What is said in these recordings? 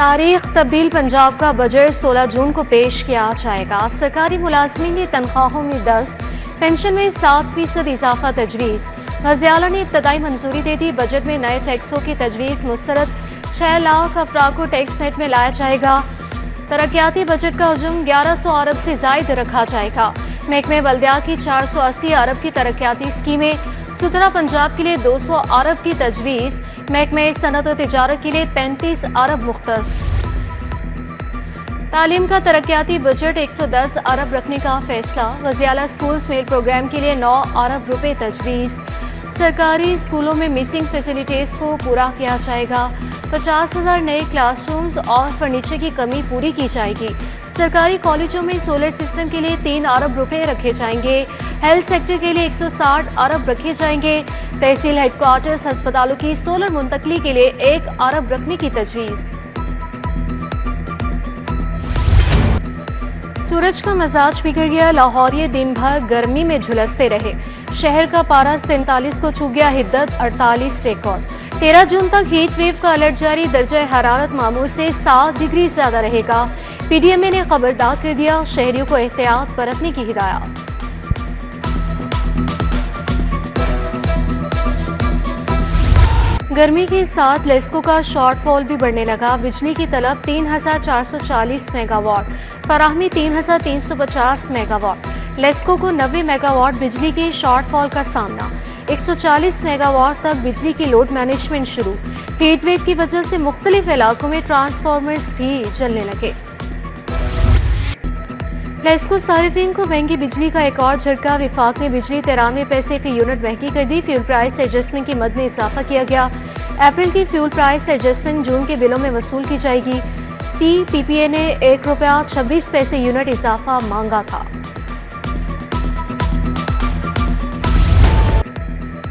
तारीख तब्दील पंजाब का बजट 16 जून को पेश किया जाएगा। सरकारी मुलाजमीन की तनख्वाहों में 10, पेंशन में 7% इजाफा तजवीज़। वज़ीर-ए-आला ने इब्तदाई मंजूरी दे दी। बजट में नए टैक्सों की तजवीज़ मुस्तरद। 6 लाख अफराद को टैक्स नेट में लाया जाएगा। तरक्याती बजट का हजम 1100 अरब से जायद रखा जाएगा। महकमे बल्दिया की 480 अरब की तरक्याती स्कीमें। सुथरा पंजाब के लिए 200 अरब की तजवीज़। महकमे सनत और तिजारत के लिए 35 अरब मुख्तस। तालीम का तरक्याती बजट 110 अरब रखने का फैसला। वज़ीर-ए-आला स्कूल्स मेल प्रोग्राम के लिए 9 अरब रुपए तजवीज़। सरकारी स्कूलों में मिसिंग फैसिलिटीज़ को पूरा किया जाएगा। 50,000 नए क्लासरूम्स और फर्नीचर की कमी पूरी की जाएगी। सरकारी कॉलेजों में सोलर सिस्टम के लिए 3 अरब रुपए रखे जाएंगे। हेल्थ सेक्टर के लिए 160 अरब रखे जाएंगे। तहसील हेडक्वार्टर्स अस्पतालों की सोलर मुंतकली के लिए 1 अरब रखने की तजवीज़। सूरज का मिजाज बिगड़ गया। लाहौरिये दिन भर गर्मी में झुलसते रहे। शहर का पारा 47 को छू गया। हिद्दत 48 रिकॉर्ड। 13 जून तक हीट वेव का अलर्ट जारी। दर्जा हरारत मामूल से 7 डिग्री ज्यादा रहेगा। पीडीएमए ने खबरदार कर दिया। शहरियों को एहतियात बरतने की हिदायत। गर्मी के साथ लेस्को का शॉर्टफॉल भी बढ़ने लगा। बिजली की तलब 3,440 मेगावाट, फराहमी 3,350 मेगावाट। लेस्को को 90 मेगावाट बिजली के शॉर्टफॉल का सामना। 140 मेगावाट तक बिजली की लोड मैनेजमेंट शुरू। हीट वेव की वजह से मुख्तलिफ इलाकों में ट्रांसफार्मर्स भी जलने लगे। लेस्को सारिफिन को महंगी बिजली का एक और झटका। विफाक ने बिजली 93 पैसे फी यूनिट महंगी कर दी। फ्यूल प्राइस एडजस्टमेंट की मद में इजाफा किया गया। अप्रैल की फ्यूल प्राइस एडजस्टमेंट जून के बिलों में वसूल की जाएगी। CPPA ने ₹1.26 यूनिट इजाफा मांगा था।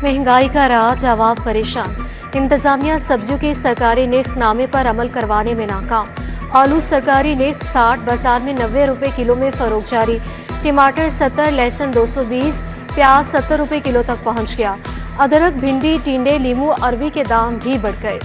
महंगाई का राज, आवाम परेशान। इंतजामिया सब्जियों के सरकारी निर्खनामे पर अमल करवाने में नाकाम। आलू सरकारी निर्ख 60, बाजार में 90 रुपए किलो में फरोख्त जारी। टमाटर 70, लहसुन 220, प्याज 70 रुपए किलो तक पहुंच गया। अदरक, भिंडी, टिंडे, लीमू, अरवी के दाम भी बढ़ गए।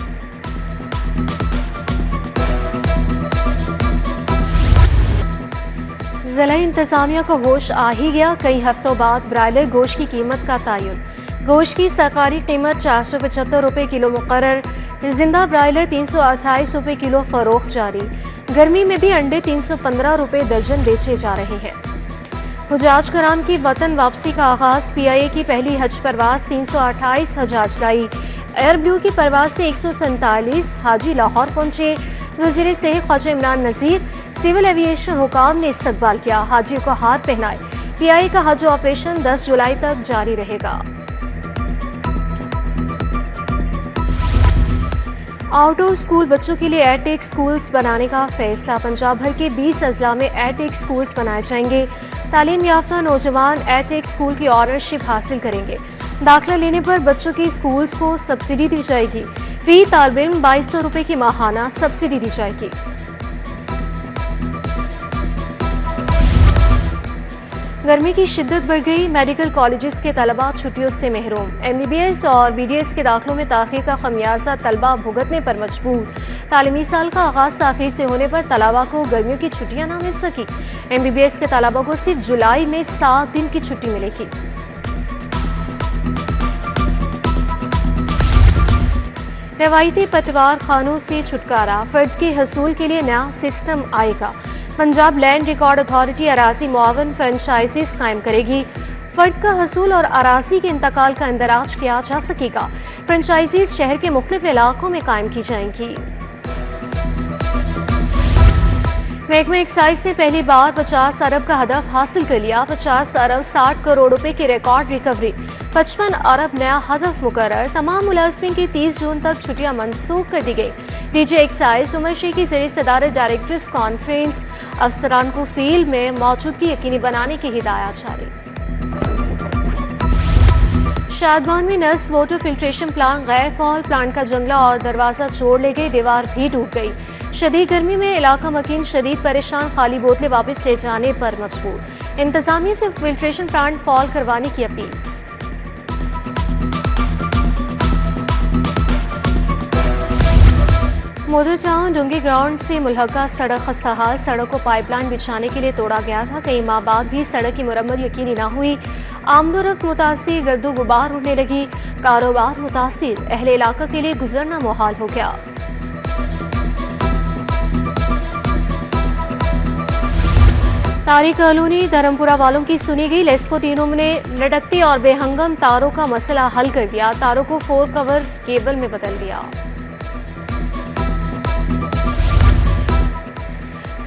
जिला इंतजामिया को होश आ ही गया। कई हफ्तों बाद ब्रायलर गोश्त की कीमत का तयन। गोश्त की सरकारी कीमत 475 रुपए किलो मुकर्रर। जिंदा ब्रायलर 328 रुपए किलो फरोख्त जारी। गर्मी में भी अंडे 315 रुपए दर्जन बेचे जा रहे हैं। हुजाज कराम की वतन वापसी का आगाज। PIA की पहली हज परवाज 328 हजाज लाई। एयर ब्लू की परवाज से 147 हाजी लाहौर पहुंचे। वज़ीर सेहत ख्वाजा इमरान नज़ीर, सिविल एविएशन हुकाम ने इस्तकबाल किया। हाजियों को हार पहनाए। PIA का हज ऑपरेशन 10 जुलाई तक जारी रहेगा। आउट ऑफ स्कूल बच्चों के लिए एटेक स्कूल्स बनाने का फैसला। पंजाब भर के 20 अजला में एटेक स्कूल्स बनाए जाएंगे। तालीम याफ्ता नौजवान एटेक स्कूल की ऑनरशिप हासिल करेंगे। दाखिला लेने पर बच्चों की स्कूल्स को सब्सिडी दी जाएगी। फी तालिब इल्म 2200 रुपए की माहाना सब्सिडी दी जाएगी। गर्मी की शिद्दत बढ़ गई। मेडिकल कॉलेजेस के तलबा छुट्टियों से महरूम। MBBS और BDS के दाखिलों में ताख़ीर का खमियाजा तलबा भुगतने पर मजबूर। तालीमी साल का आगाज ताख़ीर से होने पर तलबा को गर्मियों की छुट्टियां न मिल सकी। MBBS के तलबा को सिर्फ जुलाई में 7 दिन की छुट्टी मिलेगी। रवायती पटवार खानों से छुटकारा। फर्द के हसूल के लिए नया सिस्टम आएगा। पंजाब लैंड रिकॉर्ड अथॉरिटी अराजी मुआवन फ्रेंचाइजीज कायम करेगी। फर्द का हसूल और अराजी के इंतकाल का इंदराज किया जा सकेगा। फ्रेंचाइजीज शहर के मुख्तलिफ इलाकों में कायम की जाएंगी। महकमा एक्साइज ने पहली बार 50 अरब का हदफ हासिल कर लिया। 50 अरब 60 करोड़ रुपए की रिकॉर्ड रिकवरी। 55 अरब नया हदफ मुकर्रर। तमाम मुलाजमीन की 30 जून तक छुट्टियां मनसूख कर दी गई। DG एक्साइज उमर शेख की ज़रिए सदारत डायरेक्टर्स कॉन्फ्रेंस। अफसरान को फील्ड में मौजूदगी यकीनी बनाने की हिदायत जारी। शादबान में नस वाटर फिल्ट्रेशन प्लांट गैर फॉल। प्लांट का जंगला और दरवाजा छोड़ ले गई। दीवार भी टूट गई। शदीद गर्मी में इलाका मकीन शदीद परेशान। खाली बोतलें वापस ले जाने पर मजबूर। इंतजामिया से फिल्ट्रेशन प्लांट फॉल करवाने की अपील। मोटर टाउन डुंगी ग्राउंड से मुल्हका सड़क खस्ताहाल, सड़क को पाइपलाइन बिछाने के लिए तोड़ा गया था। कई माह बाद भी सड़क की मुरम्मत यकीनी न हुई। आमदोरफ्त मुतासिर, गर्दो गुबार उड़ने लगी, कारोबार मुतासिर, अहले इलाका के लिए गुजरना मुहाल हो गया। तारी कॉलोनी धर्मपुरा वालों की सुनी गई। लेस्को टीनों ने लटकती और बेहंगम तारों का मसला हल कर दिया। तारों को 4 कवर केबल में बदल दिया।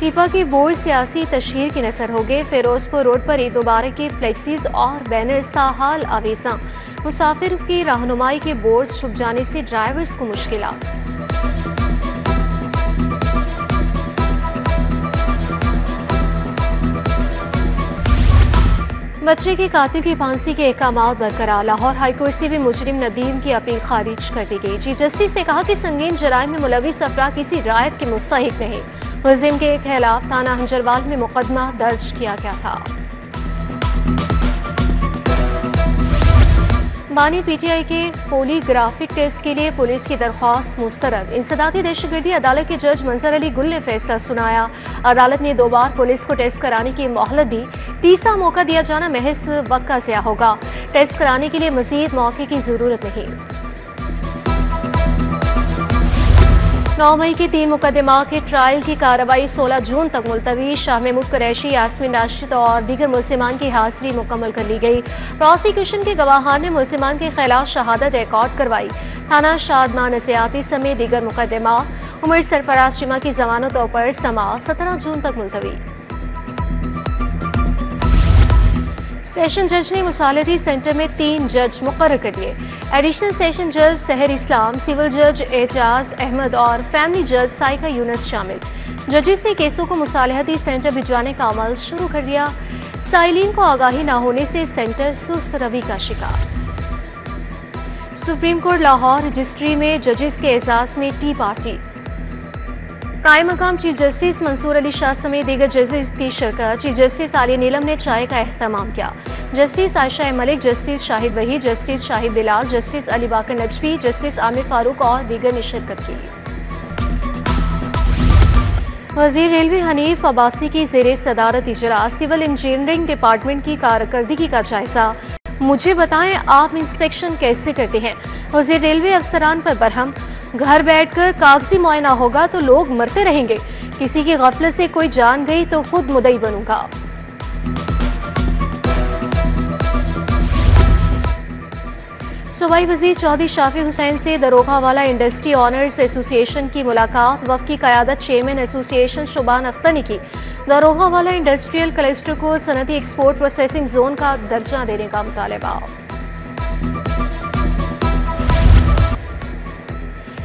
टीपा के बोर्ड सियासी तशहीर की नसर हो गए। फिरोजपुर रोड पर ईद मुबारक के फ्लेक्सीज और बैनर्स ताहाल आवेजा। मुसाफिर की रहनुमाई के बोर्ड छुप जाने से ड्राइवर्स को मुश्किलात। बच्चे के कातिल की फांसी के अहकामात बरकरार। लाहौर हाईकोर्ट से भी मुजरिम नदीम की अपील खारिज कर दी गई। चीफ जस्टिस ने कहा कि संगीन जराइम में मुलविस अफराद किसी रायत के मुस्तहिक नहीं। मुलजिम के खिलाफ थाना हंजरवाल में मुकदमा दर्ज किया गया था। बानी पीटीआई के पोलीग्राफिक टेस्ट के लिए पुलिस की दरख्वास्त मुस्तरद। इंसदादी दहशतगर्दी अदालत के जज मंजर अली गुल ने फैसला सुनाया। अदालत ने 2 बार पुलिस को टेस्ट कराने की मोहलत दी। तीसरा मौका दिया जाना महज वक्त का ज़िया होगा। टेस्ट कराने के लिए मजीद मौके की जरूरत नहीं। 9 मई के 3 मुकदमा के ट्रायल की कार्रवाई 16 जून तक मुलतवी। शाह महमूद कुरैशी, यास्मीन राशिद और दीगर मुलजिमान की हाजिरी मुकम्मल कर ली गई। प्रोसिक्यूशन के गवाहान ने मुलजिमान के खिलाफ शहादत रिकॉर्ड करवाई। थाना शादमान नसियाती समेत दीगर मुकदमा। उमर सरफराज चिमा की जमानतों पर समाअत 17 जून तक मुलतवी। सेशन जज ने मुसालती सेंटर में 3 जज मुकर्रर कर दिए। एडिशनल सेशन जज सहर इस्लाम, सिविल जज एजाज अहमद और फैमिली जज साइका यूनस शामिल। जजेस ने केसों को मुसालहती सेंटर भिजवाने का अमल शुरू कर दिया। साइलिन को आगाही न होने से सेंटर सुस्त रवि का शिकार। सुप्रीम कोर्ट लाहौर रजिस्ट्री में जजेस के एजाज में टी पार्टी। कायम मकाम चीफ जस्टिस मंसूर अली शाह समेत दीगर जजेस की शिरकत। चीफ जस्टिस आलिया नीलम ने चाय का एहतमाम किया। जस्टिस आयशा मलिक, जस्टिस शाहिद वही, जस्टिस शाहिद बिलाल, जस्टिस अली बाकर नजफी, जस्टिस आमिर फारूक और दीगर ने शिरकत की। वजीर रेलवे हनीफ अब्बासी की ज़ेरे सदारत इजलास। सिविल इंजीनियरिंग डिपार्टमेंट की कारकर्दगी का जायजा। मुझे बताएं आप इंस्पेक्शन कैसे करते हैं। वजीर रेलवे अफसरान पर बरहम। घर बैठकर कागजी मुआयना होगा तो लोग मरते रहेंगे। किसी की गफलत से कोई जान गई तो खुद मुद्दई बनूंगा। सूबाई वजीर चौधरी शाफी हुसैन से दरोगा वाला इंडस्ट्री ऑनर्स एसोसिएशन की मुलाकात। वफ़द की क़यादत चेयरमैन एसोसिएशन शुबान अख्तर ने की। दरोगा वाला इंडस्ट्रियल क्लस्टर को सनती एक्सपोर्ट प्रोसेसिंग जोन का दर्जा देने का मुतालबा।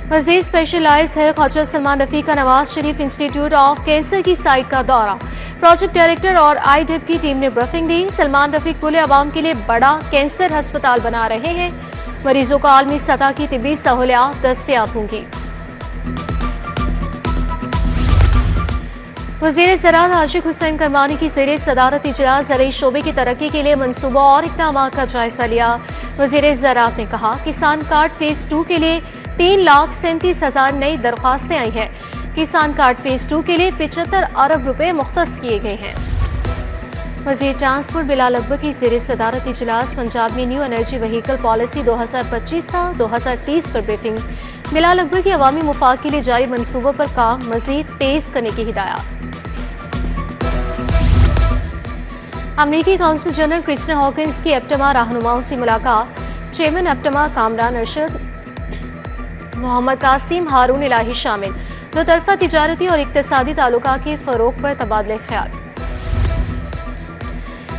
वज़ीर स्पेशलाइज हेल्थ ख्वाजा सलमान रफ़ी का Nawaz Sharif institute of cancer की साइट का दौरा। प्रोजेक्ट डायरेक्टर और आईडिप की टीम ने ब्रीफिंग दी। सलमान रफ़ी कुल आवाम के लिए बड़ा कैंसर अस्पताल बना रहे हैं। मरीजों को आलमी सतह की तिब्बी सहूलियात दस्तयाब होंगी। वज़ीर ज़राअत आशिक हुसैन करमानी की ज़ेरे सदारत इजलास ज़राई शोबे की तरक्की के लिए मनसूबा और इक़दाम का जायजा लिया। वज़ीर ज़राअत ने कहा किसान कार्ड फेज़ 2 के लिए 3,37,000 नई दरख्वास्तें आई हैं। किसान कार्ड फेज़ 2 के लिए 75 अरब रुपए मुख्तस किए गए हैं। वज़ीर ट्रांसपोर्ट बिलाल अकबर की ज़ेरे सदारत इजलास। पंजाब में न्यू एनर्जी व्हीकल पॉलिसी 2025 था 2030 पर ब्रीफिंग। बिलाल अकबर की अवामी मुफाद के लिए जारी मनसूबों पर काम मज़ीद तेज़ करने की हिदायत। अमरीकी काउंसिल जनरल क्रिस्टिन हॉकिंस की एप्टमा रहनुमाओं से मुलाकात। चेयरमैन एप्टमा कामरान अरशद, मोहम्मद कासिम, हारून इलाही शामिल। दो तरफा तिजारती और इक्तिसादी ताल्लुका के फ़रोग पर तबादले ख्याल।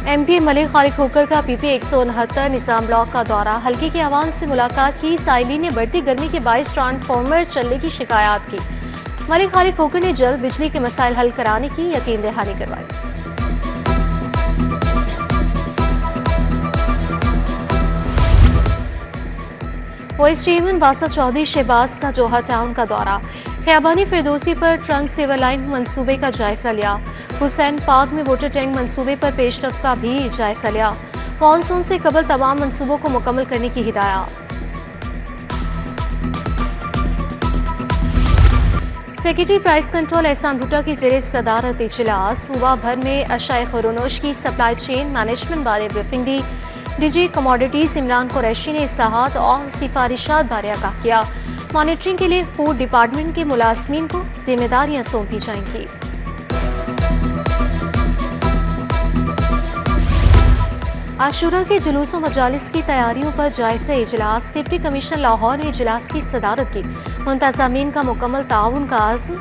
MP मलिक खालिद खोकर का PP 169 निज़ाम ब्लॉक का दौरा। हल्के की आवाम से मुलाकात की। साइली ने बढ़ती गर्मी के बायस ट्रांसफार्मर चलने की शिकायत की। मलिक खालिद खोकर ने जल्द बिजली के मसाइल हल कराने की यकीन दहानी करवाई। वाइस चेयरमैन वासा चौधरी शहबाज का जोहा टाउन का दौरा। खयाबानी फिरदौसी पर ट्रंक सेवर लाइन मंसूबे का जायजा लिया। हुसैन पार्क में वाटर टैंक मंसूबे पर पेशरफ्त का भी जायजा लिया। मानसून से कबल तमाम मंसूबों को मुकम्मल करने की हिदायत। सेक्रेटरी प्राइस कंट्रोल एहसान भुट्टा की ज़ेर सदारत इजलास सूबा भर में अशाए खुरोनोश की सप्लाई चेन मैनेजमेंट बारे ब्रीफिंग दी। डीजी कमोडिटीज इमरान कुरैशी ने इस्लाहात और सिफारिशात बारे आगाह किया। मॉनिटरिंग के लिए फूड डिपार्टमेंट के मुलाजमीन को जिम्मेदारियां सौंपी जाएंगी। आशूरा के जुलूस व मजालिस की तैयारियों पर जायजा इजलास। डिप्टी कमिश्नर लाहौर ने इजलास की सदारत की। मुंतज़मीन का मुकम्मल ताउन का आज़म।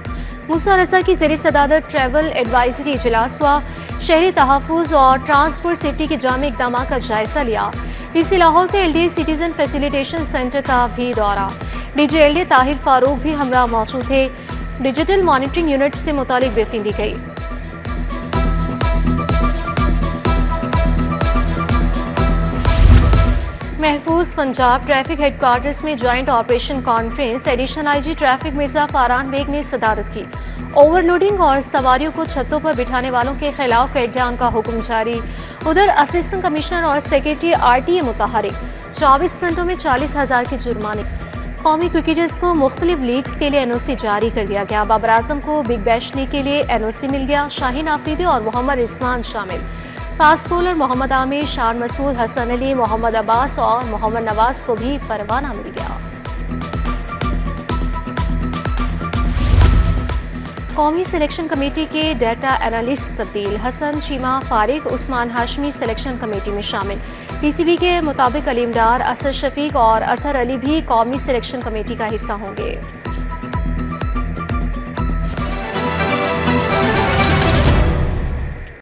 मूसा रज़ा की ज़ेर सदारत ट्रैवल एडवाइजरी इजलास हुआ। शहरी तहफ़्फ़ुज़ और ट्रांसपोर्ट सेफ्टी के जामे इक़दाम का जायजा लिया। डीसी लाहौर के LDA सिटीजन फैसिलिटेशन सेंटर का भी दौरा। DG LDA ताहिर फारूक भी हमरा मौजूद थे। डिजिटल मॉनिटरिंग यूनिट से मुतालिक ब्रीफिंग दी गई। महफूज पंजाब ट्रैफिक हेडक्वार्टर्स में joint operation conference. Additional IG traffic Mirza Faran Baig ने सदारत की। ओवरलोडिंग और सवारियों को छतों पर बिठाने वालों के खिलाफ क्रैकडाउन का हुक्म जारी। उधर असिस्टेंट कमिश्नर और सेक्रेटरी RTA मुतहरिक। 24 घंटों में 40,000 के जुर्माने। कौमी क्रिकेटर्स को मुख्तलिफ लीग्स के लिए NOC जारी कर दिया गया। बाबर आजम को बिग बैश लीग के लिए NOC मिल गया। शाहीन आफरीदी और मोहम्मद रिजवान शामिल। फास्ट बॉलर मोहम्मद आमिर, शान मसूद, हसन अली, मोहम्मद अब्बास और मोहम्मद नवाज को भी परवाना मिल गया। कौमी सिलेक्शन कमेटी के डाटा एनालिस्ट तब्दील। हसन चीमा फारिग, उस्मान हाशमी सिलेक्शन कमेटी में शामिल। PCB के मुताबिक अलीम डार, असद शफीक और असर अली भी कौमी सिलेक्शन कमेटी का हिस्सा होंगे।